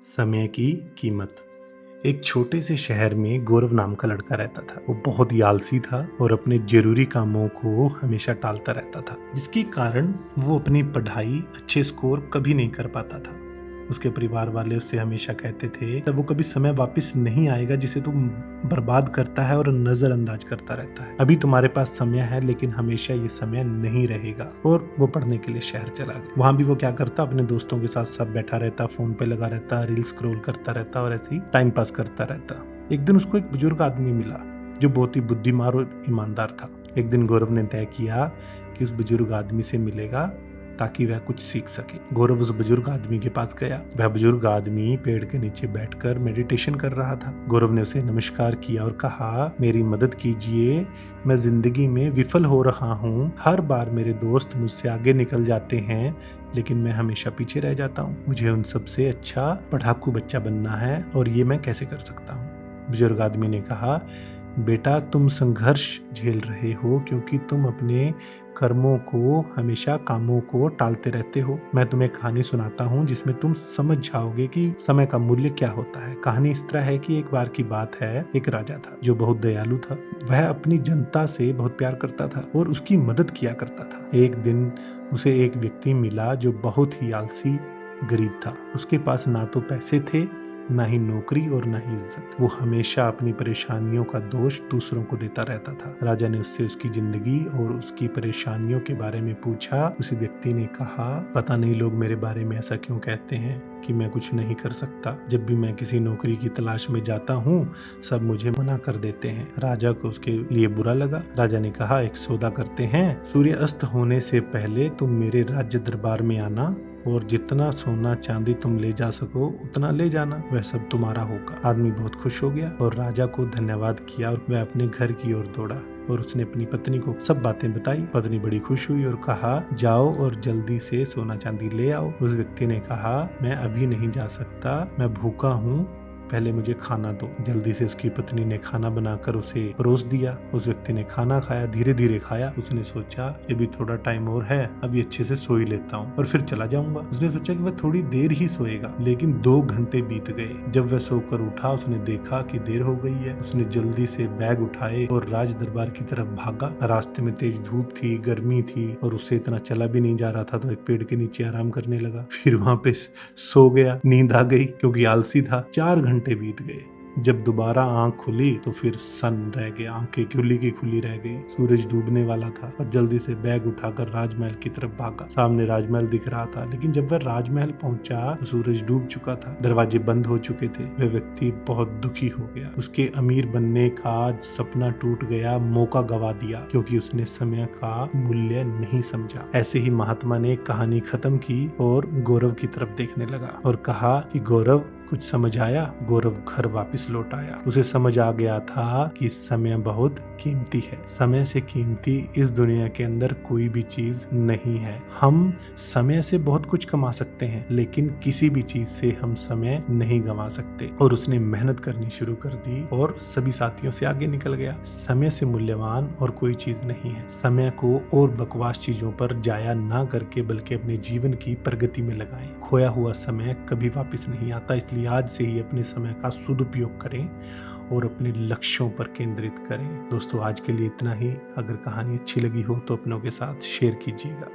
समय की कीमत। एक छोटे से शहर में गौरव नाम का लड़का रहता था। वो बहुत ही आलसी था और अपने जरूरी कामों को हमेशा टालता रहता था, जिसके कारण वो अपनी पढ़ाई अच्छे स्कोर कभी नहीं कर पाता था। उसके परिवार वाले उससे हमेशा कहते थे कि वो कभी समय वापस नहीं आएगा जिसे तू बर्बाद करता है और नजरअंदाज करता रहता है। अभी तुम्हारे पास समय है, लेकिन हमेशा ये समय नहीं रहेगा। और वो पढ़ने के लिए शहर चला गया। वहां भी वो क्या करता, अपने दोस्तों के साथ सब बैठा रहता, फोन पे लगा रहता, रील स्क्रॉल करता रहता और ऐसे ही टाइम पास करता रहता। एक दिन उसको एक बुजुर्ग आदमी मिला जो बहुत ही बुद्धिमान और ईमानदार था। एक दिन गौरव ने तय किया कि उस बुजुर्ग आदमी से मिलेगा ताकि वह कुछ सीख सके। गौरव उस बुजुर्ग आदमी के पास गया। वह बुजुर्ग आदमी पेड़ के नीचे बैठकर मेडिटेशन कर रहा था। गौरव ने उसे नमस्कार किया और कहा, मेरी मदद कीजिए, मैं जिंदगी में विफल हो रहा हूँ। हर बार मेरे दोस्त मुझसे आगे निकल जाते हैं, लेकिन मैं हमेशा पीछे रह जाता हूँ। मुझे उन सबसे अच्छा पढ़ाकू बच्चा बनना है और ये मैं कैसे कर सकता हूँ। बुजुर्ग आदमी ने कहा, बेटा, तुम संघर्ष झेल रहे हो क्योंकि तुम अपने कर्मों को, हमेशा कामों को टालते रहते हो। मैं तुम्हें कहानी सुनाता हूँ जिसमें तुम समझ जाओगे कि समय का मूल्य क्या होता है। कहानी इस तरह है कि एक बार की बात है, एक राजा था जो बहुत दयालु था। वह अपनी जनता से बहुत प्यार करता था और उसकी मदद किया करता था। एक दिन उसे एक व्यक्ति मिला जो बहुत ही आलसी गरीब था। उसके पास ना तो पैसे थे, ना ही नौकरी और ना ही इज्जत। वो हमेशा अपनी परेशानियों का दोष दूसरों को देता रहता था। राजा ने उससे उसकी जिंदगी और उसकी परेशानियों के बारे में पूछा। उसी व्यक्ति ने कहा, पता नहीं लोग मेरे बारे में ऐसा क्यों कहते हैं कि मैं कुछ नहीं कर सकता। जब भी मैं किसी नौकरी की तलाश में जाता हूँ, सब मुझे मना कर देते हैं। राजा को उसके लिए बुरा लगा। राजा ने कहा, एक सौदा करते हैं, सूर्य अस्त होने से पहले तुम मेरे राज्य दरबार में आना और जितना सोना चांदी तुम ले जा सको उतना ले जाना, वह सब तुम्हारा होगा। आदमी बहुत खुश हो गया और राजा को धन्यवाद किया और वह अपने घर की ओर दौड़ा और उसने अपनी पत्नी को सब बातें बताई। पत्नी बड़ी खुश हुई और कहा, जाओ और जल्दी से सोना चांदी ले आओ। उस व्यक्ति ने कहा, मैं अभी नहीं जा सकता, मैं भूखा हूँ, पहले मुझे खाना दो। जल्दी से उसकी पत्नी ने खाना बनाकर उसे परोस दिया। उस व्यक्ति ने खाना खाया, धीरे धीरे खाया। उसने सोचा, ये भी थोड़ा टाइम और है, अभी अच्छे से सो ही लेता हूँ और फिर चला जाऊंगा। उसने सोचा कि वह थोड़ी देर ही सोएगा, लेकिन 2 घंटे बीत गए। जब वह सोकर उठा, उसने देखा कि देर हो गई है। उसने जल्दी से बैग उठाए और राज दरबार की तरफ भागा। रास्ते में तेज धूप थी, गर्मी थी और उससे इतना चला भी नहीं जा रहा था, तो एक पेड़ के नीचे आराम करने लगा। फिर वहां पे सो गया। नींद आ गई क्योंकि आलसी था। 4 घंटे बीत गए। जब दोबारा आंख खुली तो फिर सन रह गया, आंखें खुली की खुली रह गई। सूरज डूबने वाला था और जल्दी से बैग उठाकर राजमहल की तरफ भागा। सामने राजमहल दिख रहा था, लेकिन जब वह राजमहल पहुंचा तो सूरज डूब चुका था, दरवाजे बंद हो चुके थे। वह व्यक्ति बहुत दुखी हो गया। उसके अमीर बनने का सपना टूट गया, मौका गवा दिया क्योंकि उसने समय का मूल्य नहीं समझा। ऐसे ही महात्मा ने कहानी खत्म की और गौरव की तरफ देखने लगा और कहा कि गौरव, कुछ समझ आया? गौरव घर वापस लौट आया। उसे समझ आ गया था कि समय बहुत कीमती है। समय से कीमती इस दुनिया के अंदर कोई भी चीज नहीं है। हम समय से बहुत कुछ कमा सकते हैं, लेकिन किसी भी चीज से हम समय नहीं गंवा सकते। और उसने मेहनत करनी शुरू कर दी और सभी साथियों से आगे निकल गया। समय से मूल्यवान और कोई चीज नहीं है। समय को और बकवास चीजों पर जाया ना करके बल्कि अपने जीवन की प्रगति में लगाएं। खोया हुआ समय कभी वापस नहीं आता, इसलिए आज से ही अपने समय का सदुपयोग करें और अपने लक्ष्यों पर केंद्रित करें। दोस्तों, आज के लिए इतना ही। अगर कहानी अच्छी लगी हो तो अपनों के साथ शेयर कीजिएगा।